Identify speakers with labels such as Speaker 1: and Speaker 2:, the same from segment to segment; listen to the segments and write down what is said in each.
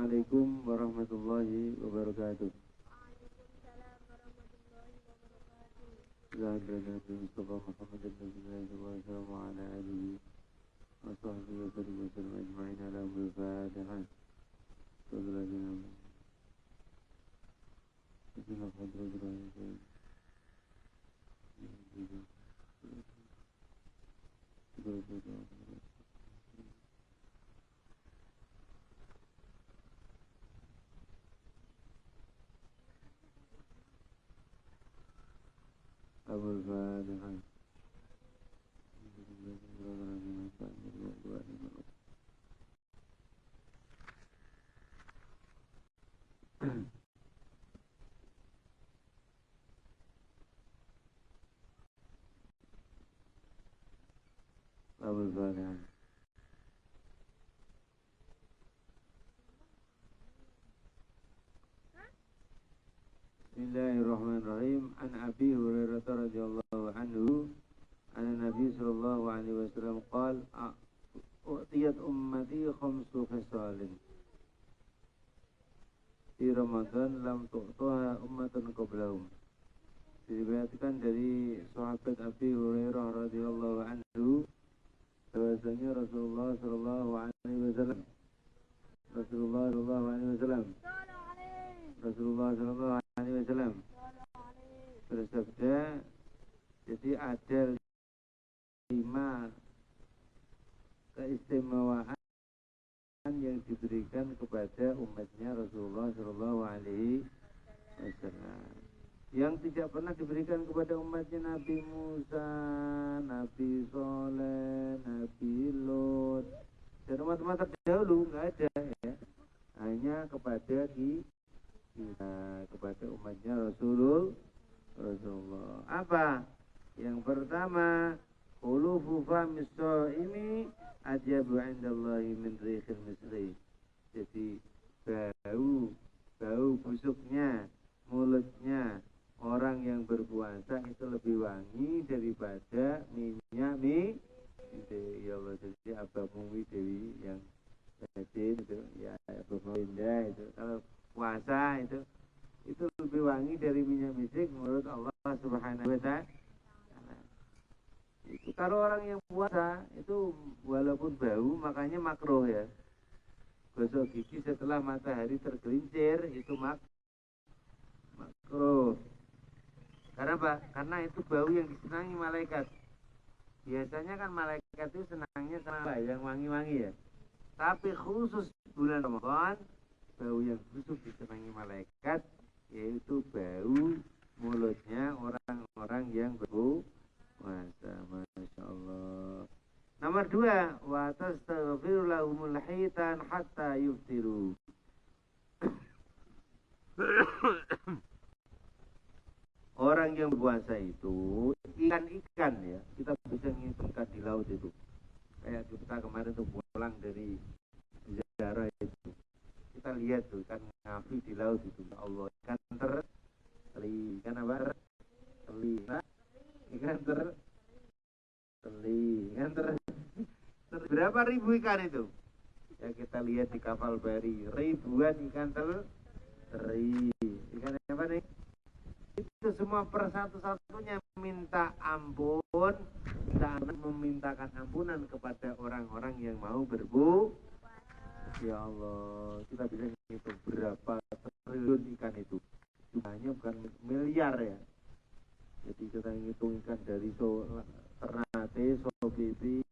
Speaker 1: Assalamualaikum warahmatullahi wabarakatuh.
Speaker 2: Waalaikumsalam warahmatullahi wabarakatuh.
Speaker 1: Nabi Mustafa Muhammad sallallahu alaihi wasallam wa ala alihi wa sahbihi wa sallam ajma'in ala al-Fatihah. Sallallahu Abul Fatihah. Abul Fatihah. Bismillahirrahmanirrahim. An Abi Hurairah radhiyallahu anhu, anna Nabi sallallahu alaihi wasallam qala u'tiyat ummati khamsu khisalin di Ramadan lam tu'taha ummatun qablahum. Diriwayatkan dari sahabat Abi Hurairah radhiyallahu anhu bahwasanya Rasulullah sallallahu alaihi wasallam bersabda, jadi ada 5 keistimewaan yang diberikan kepada umatnya Rasulullah sallallahu alaihi wasallam yang tidak pernah diberikan kepada umatnya Nabi Musa, Nabi Soleh, Nabi Lot dan umat-umat terdahulu nggak ada ya, hanya kepada kita, kepada umatnya Rasulullah. Apa? Yang pertama, khulufu famis shaimi ajabu indallahi min rihil misri. Jadi bau busuknya mulutnya orang yang berpuasa itu lebih wangi daripada minyak ya Allah. Jadi Abah Dewi yang jadi itu ya Abah Indah itu kalau puasa itu lebih wangi dari minyak misik menurut Allah Subhanahu wa ta'ala. Itu kalau orang yang puasa itu walaupun bau makanya makruh ya. Gosok gigi setelah matahari tergelincir itu makruh. Karena apa? Karena itu bau yang disenangi malaikat. Biasanya kan malaikat itu senangnya sama yang wangi-wangi ya. Tapi khusus bulan Ramadan, bau yang khusus disenangi malaikat yaitu bau mulutnya orang-orang yang berpuasa. Masya Allah. Nomor 2, wa tastaghfiru lahumul hitan hatta yuftiru. Orang yang berpuasa itu ikan-ikan ya, kita bisa ngitung ikan di laut itu. Kayak kita kemarin tuh pulang dari ziarah itu, kita lihat tuh ikan ngafi di laut itu. Ya Allah, ikan teri, ikan apa? Teri, ikan berapa ribu ikan itu? Ya kita lihat di kapal bari, ribuan ikan teri. Ikan apa nih? Itu semua persatu-satunya minta ampun, memintakan ampunan kepada orang-orang yang mau berpuasa. Ya Allah, kita bisa menghitung berapa triliun ikan itu. Jumlahnya bukan miliar ya. Jadi kita hitung ikan dari Ternate, Sobibi,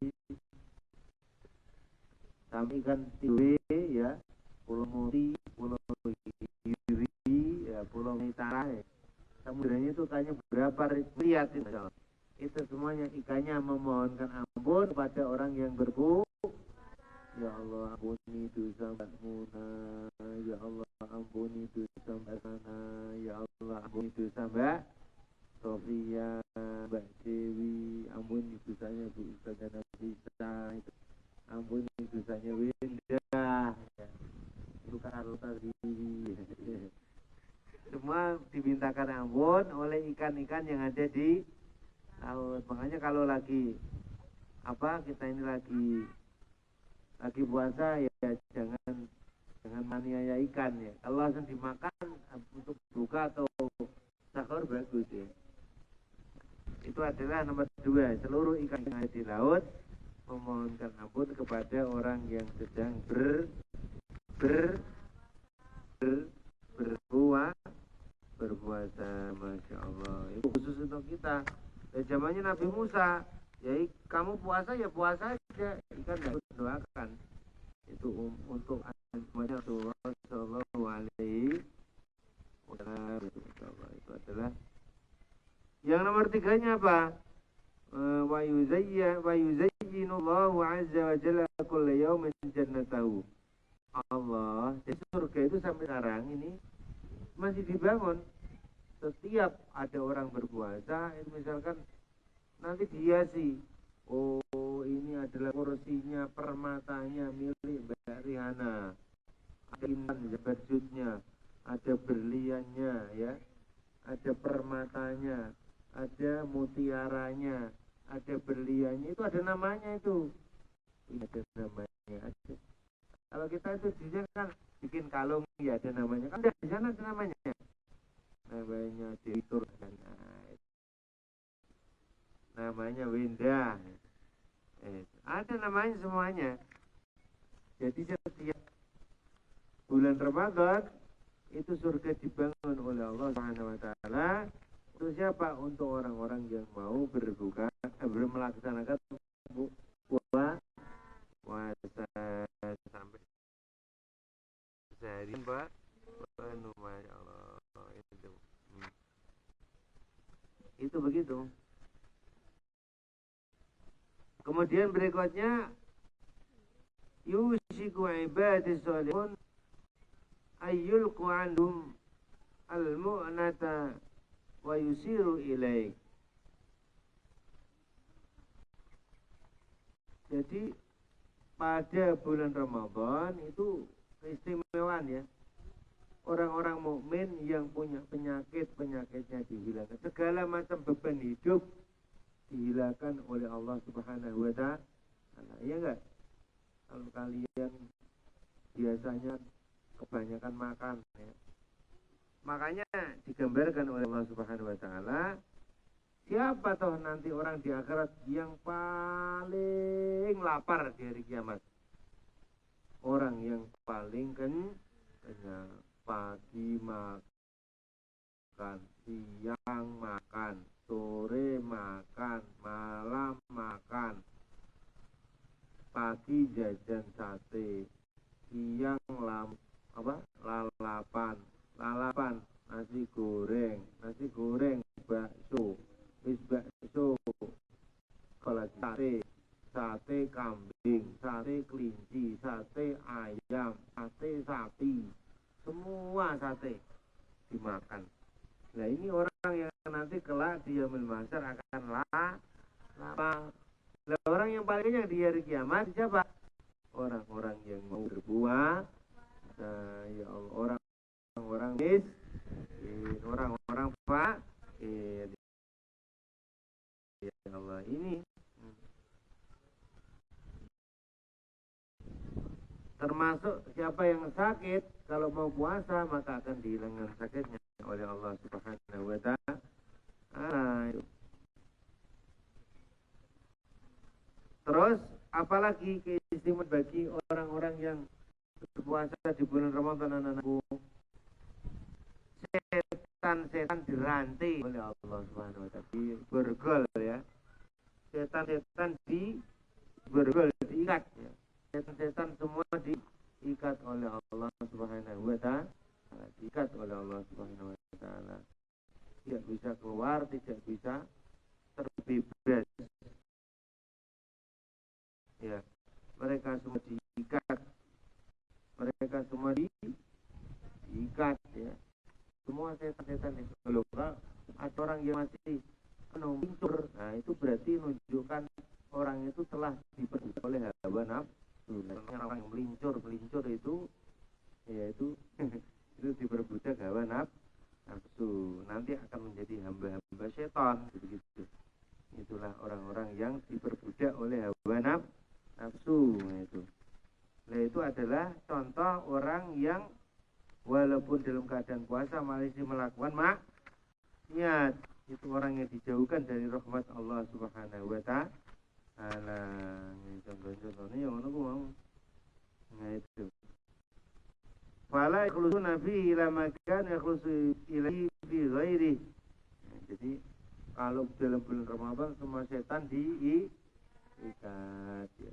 Speaker 1: sampai ikan Tiwe ya, Pulau Mori, Pulau Giri, ya, Pulau Mitara ya. Samudranya itu ikannya berapa miliar itu semuanya ikannya memohonkan ampun kepada orang yang berpuasa. Ya Allah, ampuni dosa Mbak Muna. Ya Allah, ampuni dosa Mbak Sana. Ya Allah, ampuni dosa Mbak Sofia, Mbak Dewi. Ampuni dosanya Bu Ustazah Nafisa. Ampuni dosanya Winda. Itu kalau tadi semua dimintakan ampun oleh ikan-ikan yang ada di laut. Makanya kalau lagi kita ini lagi puasa ya jangan Jangan maniaya ikan ya. Kalau langsung dimakan untuk buka atau sahur bagus ya. Itu adalah nomor 2. Seluruh ikan yang ada di laut memohonkan ampun kepada orang yang sedang berpuasa. Masya Allah. Itu khusus untuk kita. Zamannya Nabi Musa, ya kamu puasa ya puasa aja, ikan tidak doakan. Itu untuk Rasulullah Shallallahu Alaihi Wasallam. Itu adalah yang nomor 3-nya apa? Wa yuzayyinullahu azza wa jalla kulla yawmin jannatahu. Allah, di surga itu sampai sekarang ini masih dibangun. Setiap ada orang berpuasa, itu misalkan nanti dihiasi. Oh, ini adalah kursinya, permatanya milik Mbak Rihanna. Ada intan berjutnya, ada berliannya, ya, ada permatanya, ada mutiaranya, ada berliannya. Itu ada namanya itu. Ini ada namanya. Ada. Kalau kita itu di sana kan bikin kalung, ya ada namanya. Kan di sana ada namanya. Namanya direktur, namanya Winda, ada namanya semuanya. Jadi setiap bulan Ramadan itu surga dibangun oleh Allah Subhanahu wa taala. Untuk siapa? Untuk orang-orang yang mau berbuka, melaksanakan puasa sampai sehari, Pak. Penuh, Masya Allah. Itu begitu. Kemudian berikutnya, yushiku ibadis sholihun ayyulqu andum al-mu'nata wa yusiru ilaik. Jadi pada bulan Ramadan itu keistimewaan ya. Orang-orang mukmin yang punya penyakitnya dihilangkan, segala macam beban hidup dihilangkan oleh Allah Subhanahu wa taala. Iya enggak? Kalau kalian biasanya kebanyakan makan ya. Makanya digambarkan oleh Allah Subhanahu wa taala, siapa toh nanti orang di akhirat yang paling lapar di hari kiamat? Orang yang paling kenyang. Pagi makan, siang makan, sore makan, malam makan. Pagi jajan sate, siang lalapan, nasi goreng bakso, bakso, kalau sate kambing, sate kelinci, sate ayam, sate sapi. Semua sate dimakan. Nah ini orang yang nanti kelak di yaumul mahsyar akan lapar. Nah, orang yang paling kenyang di hari kiamat siapa? Orang-orang yang mau berbuah. Nah, ya Allah, orang-orang miskin, orang-orang fakir. Ya Allah, ini termasuk siapa yang sakit, kalau mau puasa maka akan dihilangkan sakitnya oleh Allah Subhanahu wa taala. Terus apalagi keistimewaan bagi orang-orang yang berpuasa di bulan Ramadan, anak-anakku? Setan-setan dirantai oleh Allah Subhanahu wa taala, diborgol ya. Setan-setan diborgol, diikat ya. Setan-setan semua diikat oleh Allah Subhanahu wa taala, diikat oleh Allah Subhanahu wa taala. Tidak bisa keluar, tidak bisa terbebas. Ya, mereka semua diikat. Mereka semua diikat ya. Semua setan-setan itu. Kalau ada orang yang masih meluncur, nah itu berarti menunjukkan orang itu telah diperbudak oleh hawa nafsu. Orang yang melincur itu yaitu itu diperbudak hawa nafsu, nanti akan menjadi hamba-hamba setan begitu. Itulah orang-orang yang diperbudak oleh hawa nafsu itu. Nah, itu adalah contoh orang yang walaupun dalam keadaan puasa masih melakukan maksiat. Itu orang yang dijauhkan dari rahmat Allah Subhanahu wa ta'ala. Contoh-contohnya yang mana aku mau. Nah itu. Fala ikhlusuna fihi ila makan ikhlusu ilaihi fi ghairi. Jadi kalau dalam bulan Ramadan semua setan diikat.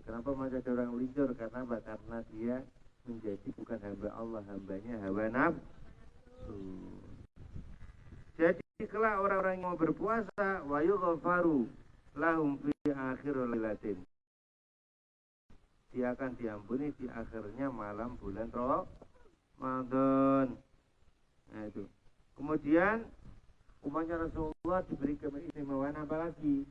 Speaker 1: Kenapa masih ada orang lincur? Karena dia menjadi bukan hamba Allah, hambanya hawa nafsu. Jadi kelak orang-orang yang mau berpuasa wa yughfaru lahum fi akhir lailatin. Dia akan diampuni di akhirnya malam bulan Ramadan. Nah itu. Kemudian umatnya Rasulullah diberi keistimewaan apa lagi?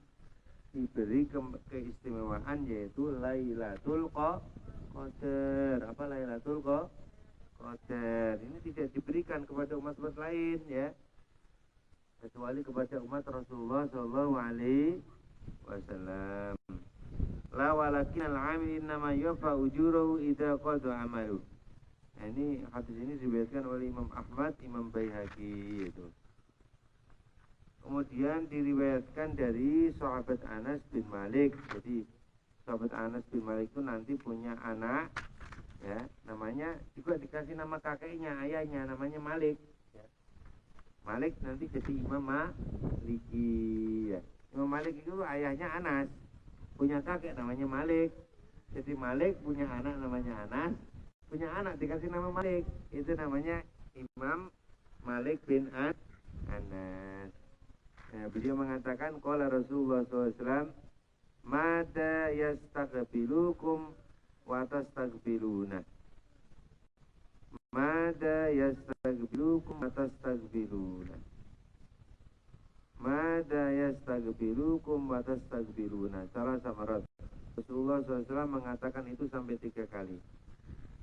Speaker 1: Diberi keistimewaan yaitu Lailatul Qadar. Apa Lailatul Qadar? Ini tidak diberikan kepada umat-umat lain ya, kecuali kepada umat Rasulullah Shallallahu Alaihi Wasallam. La walakin al-amil innama yufa ujurahu idza qada amalu. Nah, ini hadis ini diriwayatkan oleh Imam Ahmad, Imam Baihaqi itu. Kemudian diriwayatkan dari sahabat Anas bin Malik. Jadi sahabat Anas bin Malik itu nanti punya anak ya, namanya juga dikasih nama kakeknya, ayahnya namanya Malik ya. Malik nanti jadi Imam Maliki ya. Imam Malik itu ayahnya Anas, punya kakek namanya Malik. Jadi Malik punya anak namanya Anas, punya anak dikasih nama Malik. Itu namanya Imam Malik bin Anas. Nah, beliau mengatakan qala Rasulullah SAW, mada yastaqbilukum wa tastaqbiluna. Mada yastaqbilukum wa tastaqbiluna. Mada yastaqbilukum wa tastaqbiluna. Salah samarat. Rasulullah SAW mengatakan itu sampai 3 kali.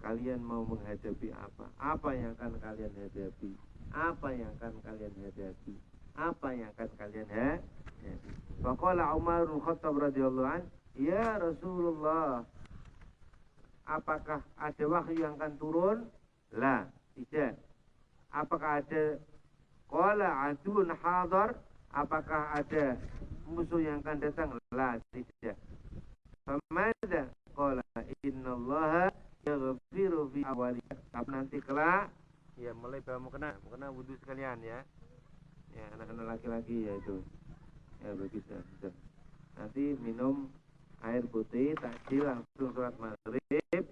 Speaker 1: Kalian mau menghadapi apa? Apa yang akan kalian hadapi? Apa yang akan kalian hadapi? Apa yang akan kalian hadapi? Faqala Umar bin Khattab radhiyallahu an, ya Rasulullah, apakah ada wahyu yang akan turun? La, tidak. Apakah ada qala adun hadar? Apakah ada musuh yang akan datang? La, tidak. Famada qala innallaha yaghfiru fi awwalika. Nanti kelak ya mulai mau kena wudu sekalian ya. Ya anak-anak laki-laki ya itu. Ya bagus ya. Nanti minum air putih, takjil langsung sholat maghrib.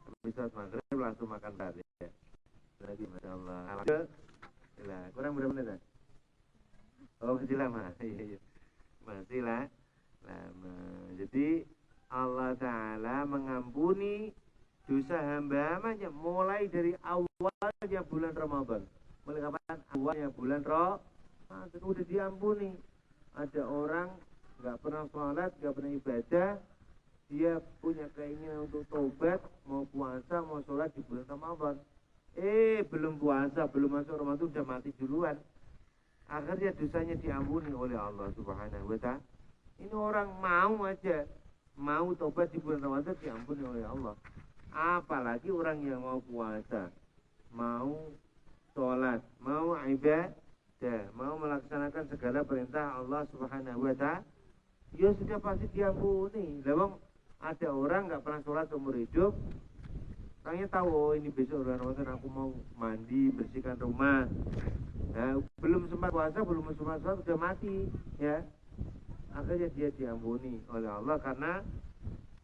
Speaker 1: Habis sholat maghrib langsung makan tadi ya. Lagi masyaallah. Alhamdulillah. Kurang berapa menit? Oh masih lama. Iya. Masih lama. Jadi Allah Ta'ala mengampuni dosa hamba-hambanya mulai dari awalnya bulan Ramadan. Mulai kapan? Awalnya bulan Ramadan udah diampuni. Ada orang nggak pernah sholat, nggak pernah ibadah, dia punya keinginan untuk taubat, mau puasa, mau sholat di bulan Ramadan. Belum puasa, belum masuk Ramadan udah mati duluan. Akhirnya dosanya diampuni oleh Allah Subhanahu wa ta'ala. Ini orang mau aja, mau taubat di bulan Ramadan diampuni oleh Allah. Apalagi orang yang mau puasa, mau sholat, mau ibadah, mau melaksanakan segala perintah Allah Subhanahu wa ta'ala, ya sudah pasti diampuni. Lawang ada orang nggak pernah sholat seumur hidup, orangnya tahu, oh ini besok bulan Ramadan aku mau mandi, bersihkan rumah. Nah, belum sempat puasa, belum sempat sholat, sudah mati ya. Akhirnya dia diampuni oleh Allah karena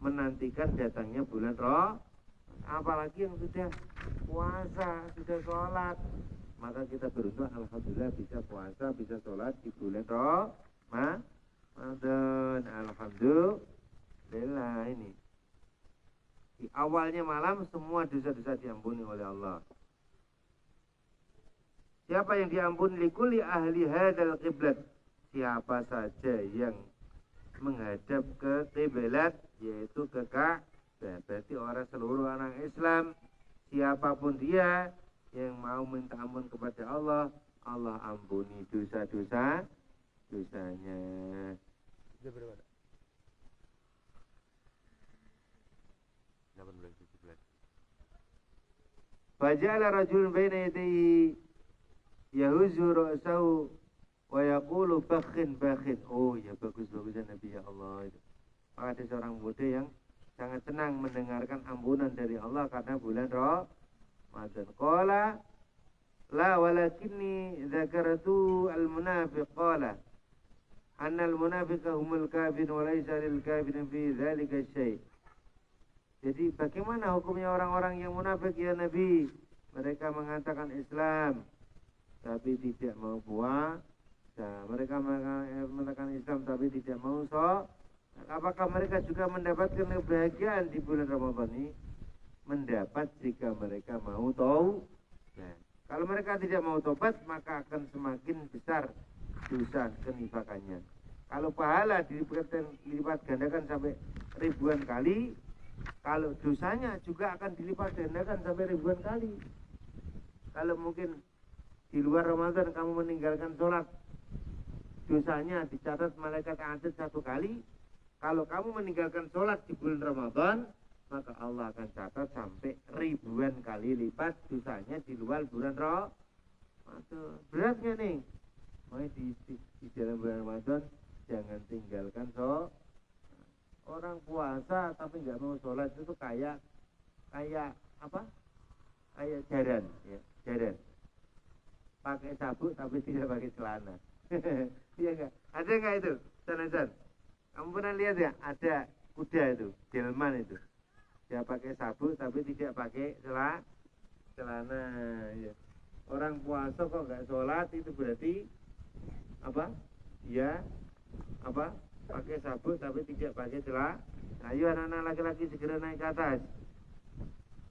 Speaker 1: menantikan datangnya bulan Ramadan. Apalagi yang sudah puasa, sudah sholat, maka kita beruntung alhamdulillah bisa puasa, bisa sholat di bulan Ramadan. Alhamdulillah ini di awalnya malam semua dosa-dosa diampuni oleh Allah. Siapa yang diampuni? Likulli ahli hadal qiblat. Siapa saja yang menghadap ke kiblat, yaitu ke Ka'bah. Berarti seluruh orang Islam, siapapun dia yang mau minta ampun kepada Allah, Allah ampuni dosanya. Sudah berapa? 18. 17. Faja'ala rajulun baina yadayhi yahuzzu ra'sahu wa yaqulu bakhin bakhin. Oh ya, bagus-bagusan Nabi ya Allah itu. Maka ada seorang muda yang sangat senang mendengarkan ampunan dari Allah karena bulan Ramadan. Qala la walakinni dzakartu al-munafiq qala anna al-munafiqa humul kafir wa laysa lil kafirin fi dzalika syai'. Jadi bagaimana hukumnya orang-orang yang munafik ya Nabi? Mereka mengatakan Islam tapi tidak mau puasa. Mereka mengatakan Islam tapi tidak mau sholat. Apakah mereka juga mendapatkan kebahagiaan di bulan Ramadan ini? Mendapat jika mereka mau tahu. Nah, kalau mereka tidak mau tobat, maka akan semakin besar dosa kenifakannya. Kalau pahala dilipat gandakan sampai ribuan kali, kalau dosanya juga akan dilipat gandakan sampai ribuan kali. Kalau mungkin di luar Ramadan kamu meninggalkan sholat, dosanya dicatat malaikat adad 1 kali. Kalau kamu meninggalkan sholat di bulan Ramadan, maka Allah akan catat sampai ribuan kali lipat dosanya di luar bulan Ramadan. Beratnya nih. Makanya di dalam bulan Ramadan jangan tinggalkan sholat. Orang puasa tapi nggak mau sholat itu kayak apa? Kayak jaran, ya, jaran. Pakai sabuk tapi tidak pakai celana. Iya nggak? Ada nggak itu? San? Kamu pernah lihat ya? Ada kuda itu, delman itu. Dia pakai sabuk tapi tidak pakai celana. Ya. Orang puasa kok nggak sholat itu berarti apa? Ya, apa? Pakai sabuk tapi tidak pakai celana. Ayo anak-anak laki-laki segera naik ke atas.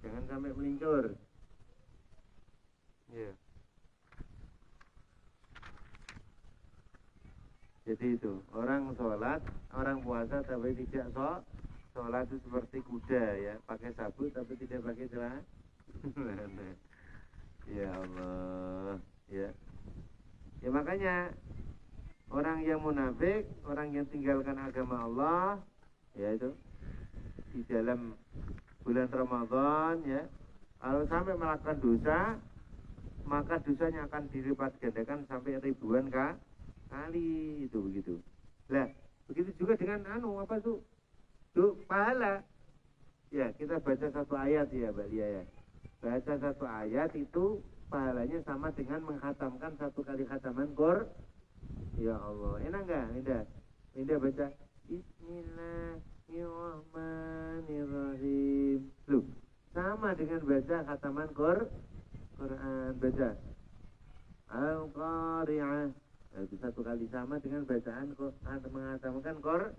Speaker 1: Jangan sampai melincur. Ya. Jadi itu, orang sholat, orang puasa tapi tidak sholat itu seperti kuda ya, pakai sabuk tapi tidak pakai celana. Ya Allah, ya. Ya makanya orang yang munafik, orang yang tinggalkan agama Allah, ya itu di dalam bulan Ramadan ya, kalau sampai melakukan dosa, maka dosanya akan dilipat gandakan sampai ribuan kali itu begitu. Lah, begitu juga dengan apa tuh? Tuh pahala. Ya, kita baca satu ayat ya, Mbak Lia ya. Baca satu ayat itu pahalanya sama dengan menghatamkan 1 kali khataman Qur'an. Ya Allah, enak enggak? Indah baca Bismillahirrahmanirrahim. Loh, sama dengan baca khataman Qur'an. Baca Al-Qari'ah. Itu 1 kali sama dengan bacaan menghatamkan Quran.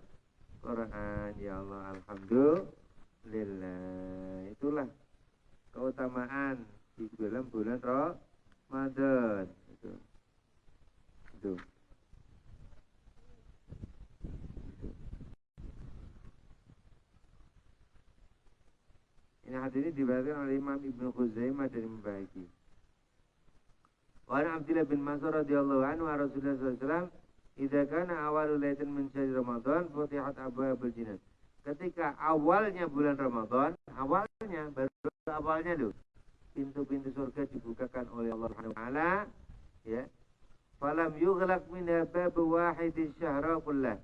Speaker 1: Ya Allah, alhamdulillah. Itulah keutamaan di dalam bulan Ramadan. Itu. Ini hadis ini diriwayatkan oleh Imam Ibnu Khuzaimah dari membagi. Wa an Abdullah bin Mas'ud radhiyallahu anhu wa Rasulullah sallallahu alaihi wasallam idza kana awalul lailatin min syahr Ramadan futihat abwaabul jinnah. Ketika awalnya bulan Ramadan, awalnya tuh pintu-pintu surga dibukakan oleh Allah Subhanahu wa taala, ya. Falam yughlaq minha babu wahidin syahra kullah.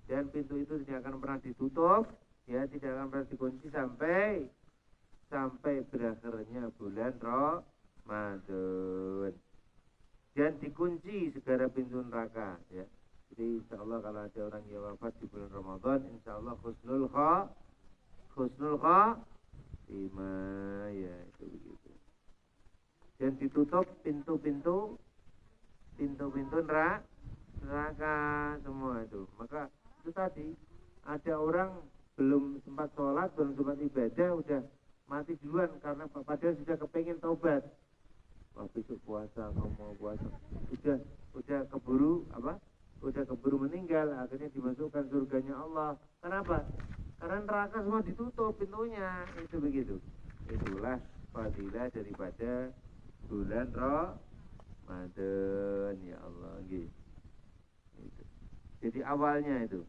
Speaker 1: Dan pintu itu tidak akan pernah ditutup, ya, tidak akan pernah dikunci sampai berakhirnya bulan Ramadan. Dan dikunci segala pintu neraka, ya. Jadi insya Allah kalau ada orang yang wafat di bulan Ramadan, insya Allah husnul khatimah, ya, itu begitu. Dan ditutup pintu-pintu neraka semua itu. Maka itu tadi ada orang belum sempat sholat, belum sempat ibadah, udah mati duluan karena padahal sudah kepengen taubat. Wah, besok puasa, kamu mau puasa, udah keburu meninggal, akhirnya dimasukkan surganya Allah. Kenapa? Karena neraka semua ditutup pintunya, itu begitu. Itulah fadilah daripada bulan Ramadan, ya Allah, gitu. Jadi awalnya itu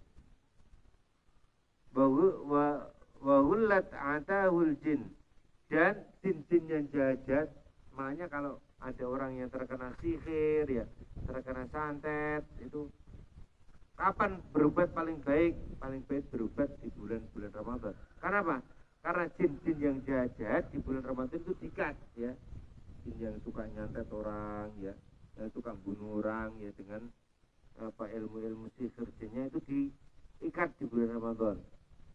Speaker 1: wa hullat atahul jin, dan jin-jin yang jahat, makanya kalau ada orang yang terkena sihir ya, terkena santet, itu kapan berobat paling baik? Paling baik berobat di bulan-bulan Ramadan. Karena apa? Karena jin-jin yang jahat di bulan Ramadan itu dikat ya. Jin yang suka nyantet orang ya, yang suka bunuh orang ya, dengan apa ilmu-ilmu sihir jinnya itu diikat di bulan Ramadan.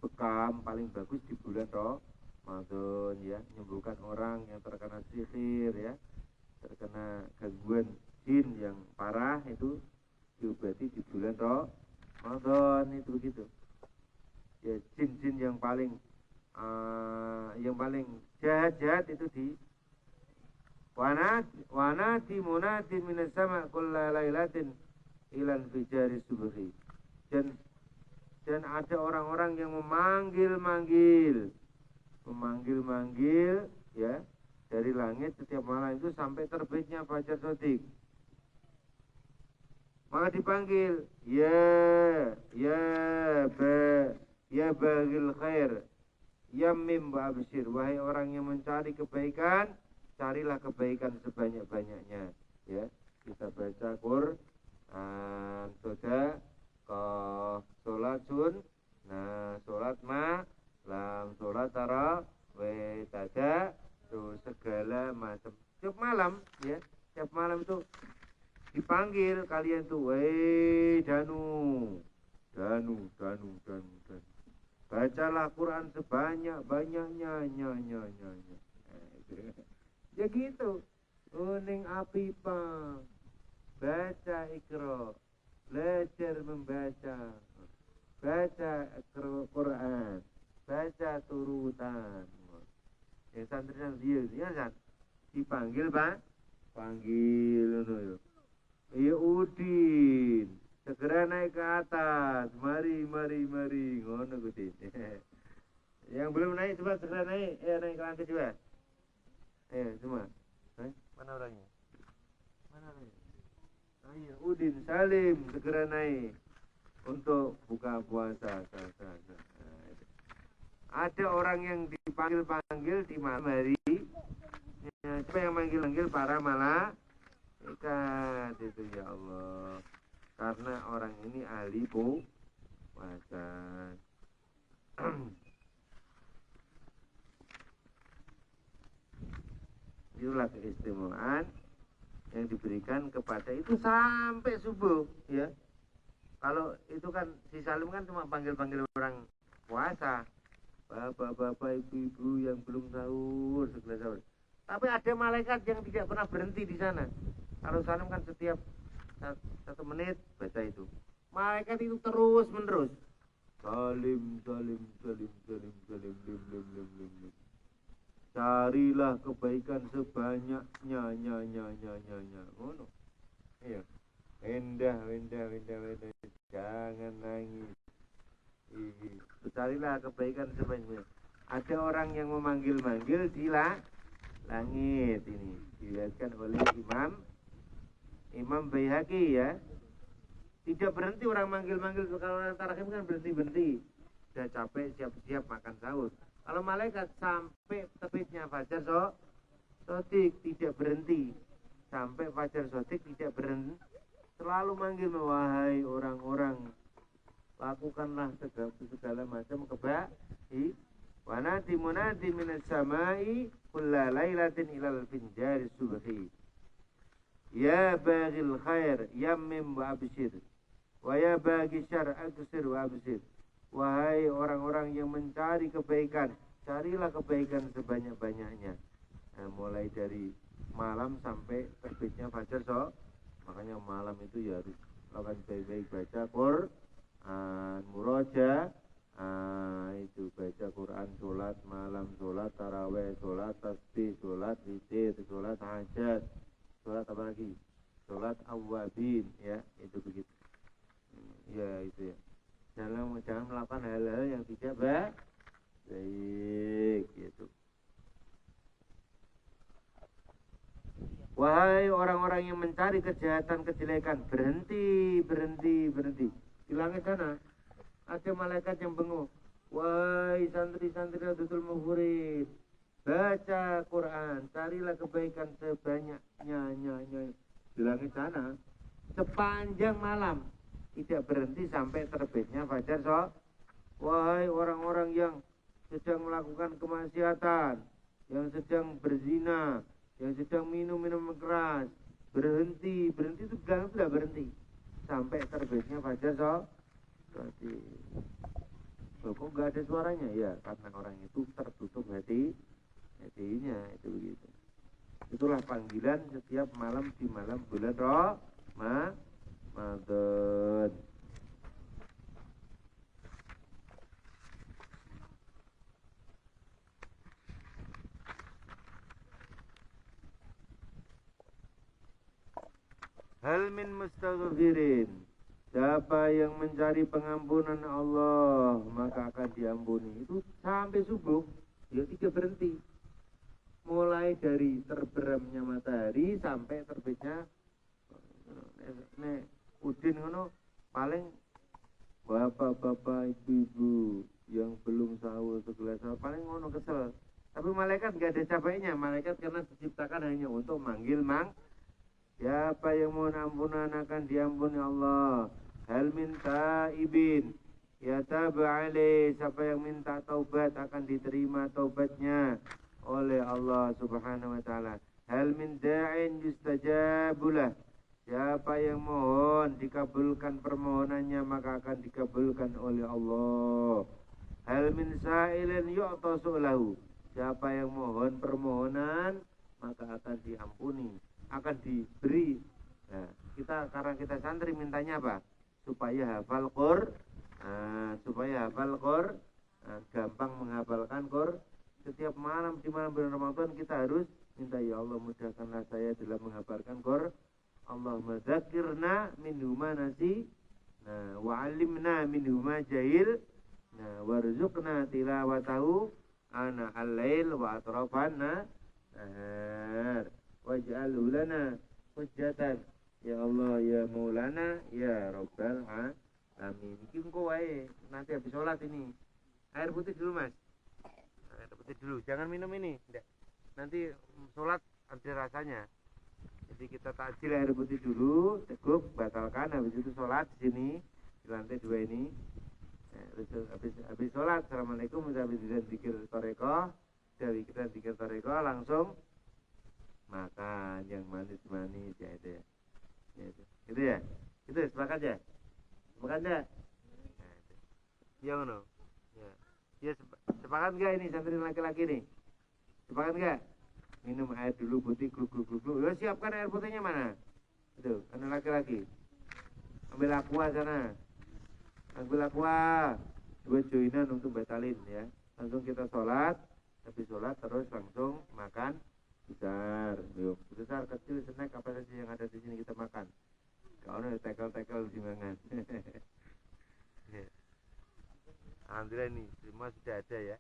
Speaker 1: Bekam paling bagus di bulan Ramadan ya, menyembuhkan orang yang terkena sihir ya, terkena gangguan jin yang parah, itu diobati di bulan Ramadan. Itu begitu ya. Jin-jin yang paling jahat itu di wanati munati minas sama kulla lailatin ilan fijari subhi, dan ada orang-orang yang memanggil ya dari langit setiap malam itu sampai terbitnya fajar shadiq. Maka dipanggil, ya baghil khair, ya mim wa abshir, wahai orang yang mencari kebaikan, carilah kebaikan sebanyak-banyaknya ya. Kita baca Quran, sedekah, sholat sunnah, sholat malam, sholat tarawih, tadarus, segala macam tiap malam ya. Tiap malam itu dipanggil kalian tuh, danu, bacalah Quran sebanyak-banyaknya, ya gitu. Uning apipa, baca Iqra, belajar membaca, baca Quran, baca turutan. Yang santri dia kan dipanggil panggil ya Udin, segera naik ke atas, mari, ngono Udin. Yang belum naik coba segera naik, naik ke lantai coba. Semua. Mana orangnya? Ayo Udin, Salim, segera naik untuk buka puasa. Ada orang yang dipanggil di malam hari. Siapa yang manggil para malaikat itu ya Allah, karena orang ini ahli puasa. Itulah keistimewaan yang diberikan kepada itu sampai subuh ya. Kalau itu kan si Salim kan cuma panggil-panggil orang puasa, bapak-bapak, ibu-ibu yang belum sahur, segala sahur. Tapi ada malaikat yang tidak pernah berhenti di sana. Kalau Salim kan setiap 1 menit baca itu. Malaikat itu terus menerus. Salim. Carilah kebaikan sebanyaknya. Ngono. Iya. Wendah. Jangan nangis. Carilah kebaikan sebanyaknya. Ada orang yang memanggil-manggil di langit ini, dilihatkan oleh Imam Baihaqi ya. Tidak berhenti orang manggil-manggil. Kalau orang tarakhim kan berhenti. Sudah capek, siap-siap makan sahur. Kalau malaikat sampai terbitnya fajar shadiq tidak berhenti. Sampai fajar shadiq tidak berhenti. Selalu manggil, wahai orang-orang, lakukanlah segala macam kebaikan. Wanati munati minas samai kulla lailatin ilal finjari subhi. Ya baghil khair, yammim wa abshir. Wa ya baghi syar, aksir wa abshir. Wahai orang-orang yang mencari kebaikan, carilah kebaikan sebanyak-banyaknya. Mulai dari malam sampai terbitnya fajar makanya malam itu ya harus lakukan baik-baik, baca Quran, muroja, itu baca Quran, sholat malam, sholat taraweh, sholat tasbih, sholat witir, sholat hajat, sholat apa lagi? Sholat awwabin ya, itu begitu. Ya itu ya. Jangan melakukan hal-hal yang tidak baik gitu. Wahai orang-orang yang mencari kejahatan, kejelekan, berhenti. Di langit sana ada malaikat yang bengong. Wahai santri-santri Nahdlatul Mukhbirin, baca Quran, carilah kebaikan sebanyaknya di langit sana sepanjang malam, tidak berhenti sampai terbitnya fajar. Wahai orang-orang yang sedang melakukan kemaksiatan, yang sedang berzina, yang sedang minum keras, berhenti itu sudah berhenti sampai terbitnya fajar. Berarti kok nggak ada suaranya? Ya karena orang itu tertutup hatinya, itu begitu. Itulah panggilan setiap malam di malam bulan Ramadan. Hal min mustaghfirin, siapa yang mencari pengampunan Allah maka akan diampuni. Itu sampai subuh, ya tidak berhenti. Mulai dari terberamnya matahari sampai terbitnya udin ngono, paling bapak-bapak ibu-ibu yang belum sahur segelas sahur paling ngono kesel. Tapi malaikat gak ada capeknya, malaikat karena diciptakan hanya untuk manggil siapa yang mohon ampunan akan diampuni Allah. Hal minta ibin, ya tab'ali, siapa yang minta taubat akan diterima taubatnya oleh Allah Subhanahu wa taala. Hal min da'in yustajabulah, siapa yang mohon dikabulkan permohonannya maka akan dikabulkan oleh Allah. Hal min sa'ilin yu'ta su'lahu, siapa yang mohon permohonan maka akan diampuni, akan diberi. Nah, karena kita santri mintanya apa? Supaya hafal gampang menghafalkan setiap malam di malam bulan Ramadan kita harus minta, ya Allah mudahkanlah saya dalam menghafalkan Allahumma dzakirna minhu ma nasi, wa 'allimna minhu ma jahil, warzuqna tilawatahu ana al-lail wa atrafan nahar, waj'alhu lana hujjatan ya Allah ya Maulana ya Rabbal alamin. Mungkin kau nanti habis sholat ini air putih dulu Mas, air putih dulu, jangan minum ini. Nanti sholat ada rasanya, jadi kita takjil air putih dulu, cukup batalkan, habis itu sholat di sini di lantai 2 ini. Habis sholat assalamualaikum, habis dikir toreko, dari kita dikir toreko langsung makan yang manis-manis ya itu ya. Gitu ya. Itu sepakat ya? Sepakat ya? Iya ngono. Ya. Ya sepakat enggak ini santri laki-laki nih? Sepakat enggak? Minum air dulu putih gluk. Ya siapkan air putihnya mana? Itu, anak laki-laki. Ambil aqua sana. Ambil aqua. 2 joinan untuk batalin ya. Langsung kita sholat, habis sholat terus langsung makan besar, besar kecil snack apa saja yang ada di sini kita makan. Kalau ada tekel-tekel dimangan. Alhamdulillah ini semua sudah ada ya.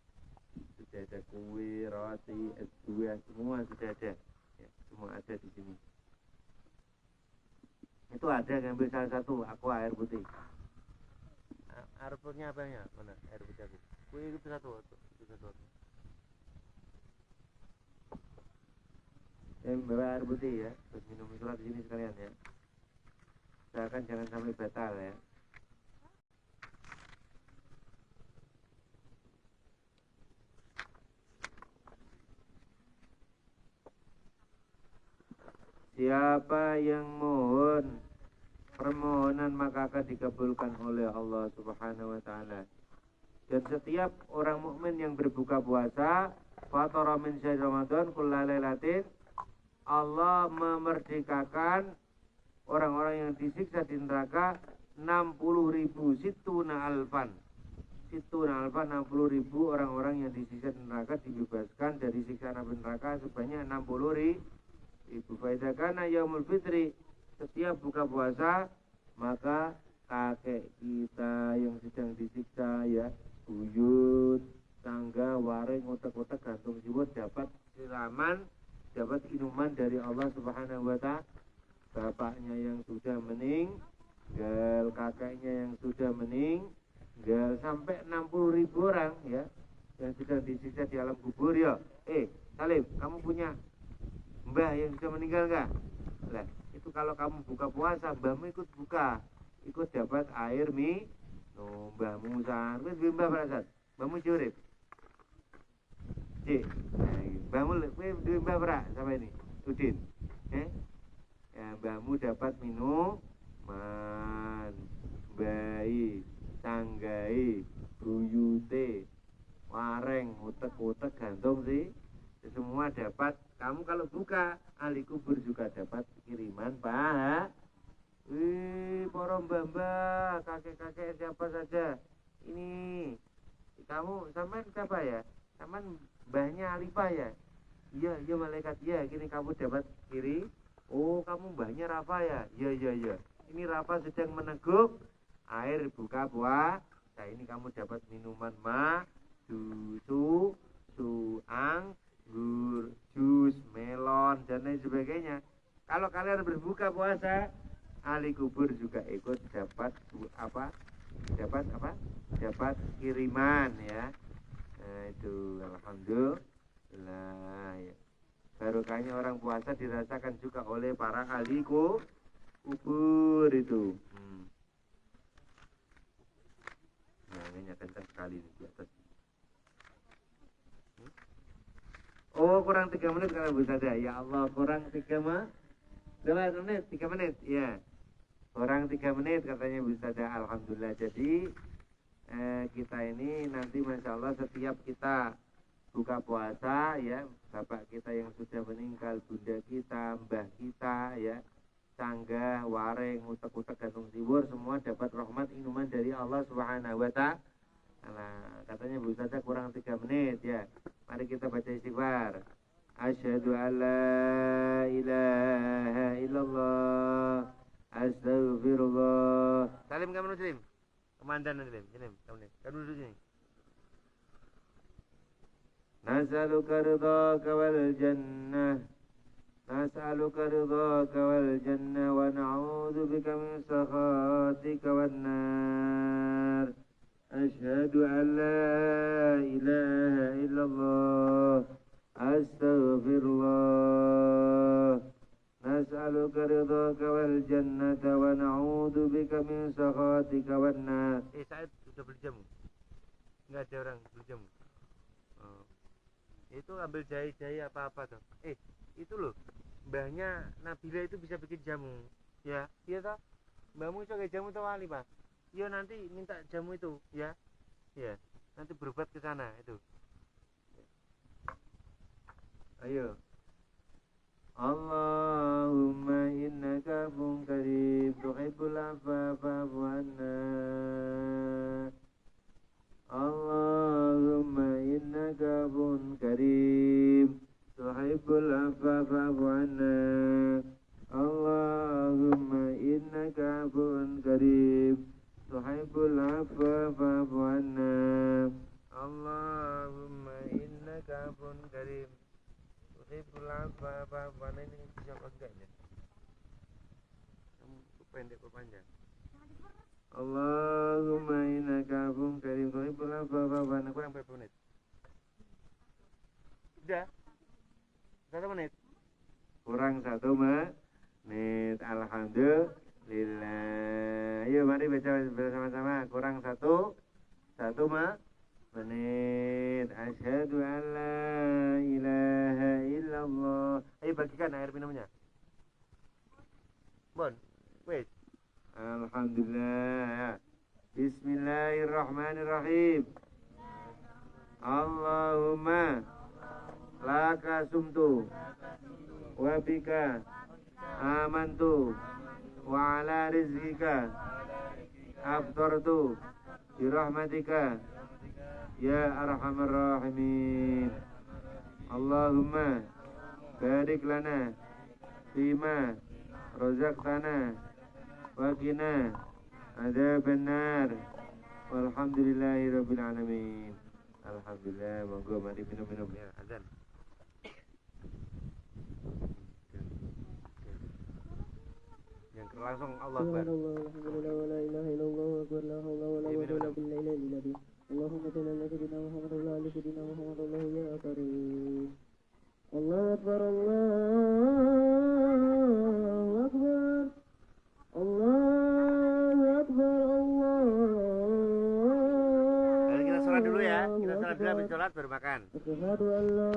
Speaker 1: Sudah ada kue, roti, es buah, semua sudah ada. Ya, semua ada di sini. Itu ada ngambil salah satu, aku air putih. Air putihnya apa ya? Mana air putih aku? Kue itu satu. Bawa air putih ya, terus minum sholat di sini sekalian ya. Usahakan jangan sampai batal ya. Siapa yang mohon permohonan maka akan dikabulkan oleh Allah Subhanahu wa taala. Dan setiap orang mukmin yang berbuka puasa, fatara min syahr Ramadan kullalailatin, Allah memerdekakan orang-orang yang disiksa di neraka 60.000, situna alfan 60.000 orang-orang yang disiksa di neraka dibebaskan dari siksa api neraka sebanyak 60.000. Faidahkan yaumul fitri, setiap buka puasa maka kakek kita yang sedang disiksa ya, buyut, tangga, waring, otak-otak, gantung jiwot dapat siraman, dapat inuman dari Allah Subhanahu wa ta'ala. Bapaknya yang sudah meninggal, kakeknya yang sudah meninggal, Ya, sampai 60.000 orang ya yang sedang disiksa di alam kubur ya. Salim, kamu punya mbah yang sudah meninggal enggak? Lah, itu kalau kamu buka puasa, mbahmu ikut buka, ikut dapat air mbahmu san, wis mbah perasaan, mbahmu curip. Cik, mbahmu duwe mbah berak sama ini, Udin. Ya, mbahmu dapat minuman, bayi, tanggai, buyute, wareng, utek-utek, gantung sih. Semua dapat. Kamu kalau buka, ahli kubur juga dapat kiriman, Pak. Para mbah-mbah, kakek-kakek siapa saja. Ini, kamu sampean siapa ya? Sampean mbahnya Alifah ya? Iya, iya malaikat. Iya, kini kamu dapat kiri. Oh, kamu mbahnya Rafa ya? Iya, iya, iya. Ini Rafa sedang meneguk air buka puasa. Nah, ini kamu dapat minuman susu, anggur, jus, melon, dan lain sebagainya. Kalau kalian berbuka puasa, ahli kubur juga ikut dapat dapat kiriman ya. Nah, itu alhamdulillah ya. Barokahnya orang puasa dirasakan juga oleh para ahli kubur itu. Nah, ini kencang sekali di atas. Oh, kurang 3 menit kalau Bu Sada. Ya Allah, kurang 3 menit. 3 menit, ya. Kurang 3 menit katanya Bu Sada. Alhamdulillah. Jadi kita ini nanti Masya Allah setiap kita buka puasa ya, bapak kita yang sudah meninggal, bunda kita, mbah kita ya, sanggah, wareng, utek-utek, gantung siwur, semua dapat rahmat inuman dari Allah Subhanahu wa ta'ala. Katanya Bu Sada kurang 3 menit ya. Mari kita baca istighfar. Asyhadu an la ilaha illallah, astaghfirullah. Salim kamu muslim. Komandan Salim, kamu duduk sini. Nas'aluka ridhaka wal jannah. Nas'aluka ridhaka wal jannah wa na'udzu bika min sakhatika wan nar. Asyhadu an la ilaha illallah, astaghfirullah. Nas'aluka ridhaka wal jannata wa na'udzu bika min sakhatika wan nar. Said sudah beli jamu? Enggak ada orang beli jamu. Itu ambil jahe-jahe apa-apa tuh. Itu loh, mbahnya Nabila itu bisa bikin jamu. Ya, iya toh? Mbahmu itu kayak jamu tuh wali, Pak. Iya, nanti minta jamu itu, ya. Ya, nanti berobat ke sana itu. Ayo. Allahumma innaka afuwwun karim tuhibbul afwa fa'fu anna. Allahumma innaka afuwwun karim tuhibbul afwa fa'fu anna. Allahumma innaka afuwwun karim tuhibbul afwa fa'fu anna. Allahumma innaka afuwwun karim tuhibbul afwa fa'fu anna. Ini bisa apa enggak ya? Pendek apa panjang? Allahumma innaka afuwwun karim tuhibbul afwa fa'fu anna. Kurang berapa menit? Sudah? 1 menit? Kurang 1 menit. Alhamdulillah. Yuk mari baca bersama-sama. Kurang 1 menit. Asyhadu an la ilaha illallah. Ayo bagikan air minumnya. Bon, wait. Alhamdulillah. Bismillahirrahmanirrahim. Allahumma laka sumtu wa bika amantu wa ala rizqika aftartu birahmatika ya arhamar rahimin. Allahumma barik lana fima razaqtana wa qina adzaban nar. Walhamdulillahi rabbil alamin. Alhamdulillah. Monggo mari minum-minum ya. Azan. Yang langsung Allah Akbar.
Speaker 3: أكبر لا حول ولا قوة إلا بالله العلي العظيم اللهم صل على سيدنا محمد وعلى آل سيدنا محمد الله يا كريم الله أكبر الله أكبر الله أكبر الله
Speaker 1: Kita sholat dulu ya, kita sholat dulu habis sholat baru makan.
Speaker 3: أشهد أن لا